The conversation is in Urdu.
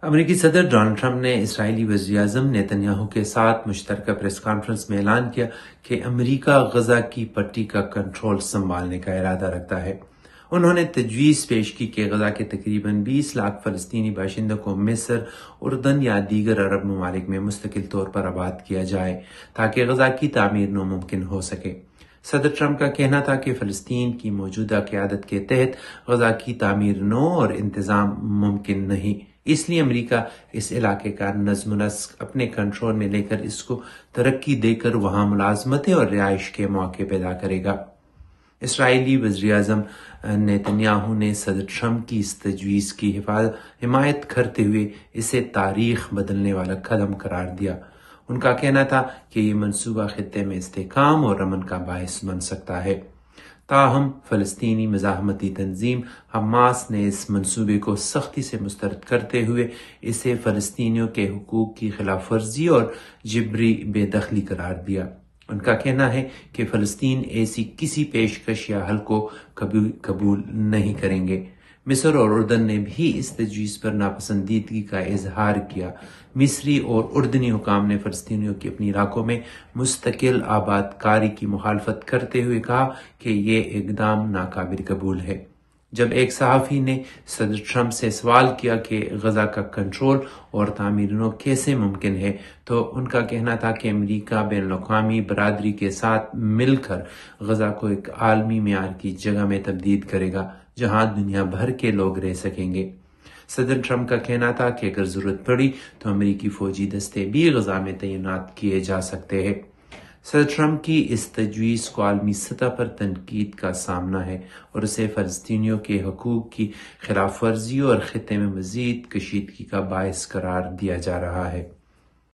امریکی صدر ڈونلڈ ٹرمپ نے اسرائیلی وزیر اعظم نیتن یاہو کے ساتھ مشترکہ پریس کانفرنس میں اعلان کیا کہ امریکہ غزہ کی پٹی کا کنٹرول سنبھالنے کا ارادہ رکھتا ہے۔ انہوں نے تجویز پیش کی کہ غزہ کے تقریباً 20 لاکھ فلسطینی باشندوں کو مصر، اردن یا دیگر عرب ممالک میں مستقل طور پر آباد کیا جائے تاکہ غزہ کی تعمیر ناممکن ہو سکے۔ صدر ٹرمپ کا کہنا تھا کہ فلسطین کی موجودہ قیادت کے تحت غزہ کی تعمیر نو اور انتظام ممکن نہیں، اس لیے امریکہ اس علاقے کا نظم و نسق اپنے کنٹرول میں لے کر اس کو ترقی دے کر وہاں ملازمتیں اور رہائش کے موقع پیدا کرے گا۔ اسرائیلی وزیر اعظم نیتن یاہو نے صدر ٹرمپ کی اس تجویز کی حمایت کرتے ہوئے اسے تاریخ بدلنے والا قدم قرار دیا۔ ان کا کہنا تھا کہ یہ منصوبہ خطے میں استحکام اور امن کا باعث بن سکتا ہے۔ تاہم فلسطینی مزاحمتی تنظیم حماس نے اس منصوبے کو سختی سے مسترد کرتے ہوئے اسے فلسطینیوں کے حقوق کی خلاف ورزی اور جبری بے دخلی قرار دیا۔ ان کا کہنا ہے کہ فلسطین ایسی کسی پیشکش یا حل کو قبول نہیں کریں گے۔ مصر اور اردن نے بھی اس تجویز پر ناپسندیدگی کا اظہار کیا۔ مصری اور اردنی حکام نے فلسطینیوں کی اپنی علاقوں میں مستقل آباد کاری کی مخالفت کرتے ہوئے کہا کہ یہ اقدام ناقابل قبول ہے۔ جب ایک صحافی نے صدر ٹرمپ سے سوال کیا کہ غزہ کا کنٹرول اور تعمیر نو کیسے ممکن ہے، تو ان کا کہنا تھا کہ امریکہ بین الاقوامی برادری کے ساتھ مل کر غزہ کو ایک عالمی معیار کی جگہ میں تبدیل کرے گا جہاں دنیا بھر کے لوگ رہ سکیں گے۔ صدر ٹرمپ کا کہنا تھا کہ اگر ضرورت پڑی تو امریکی فوجی دستے بھی غزہ میں تعینات کیے جا سکتے ہیں۔ صدر ٹرمپ کی اس تجویز کو عالمی سطح پر تنقید کا سامنا ہے اور اسے فلسطینیوں کے حقوق کی خلاف ورزی اور خطے میں مزید کشیدگی کا باعث قرار دیا جا رہا ہے۔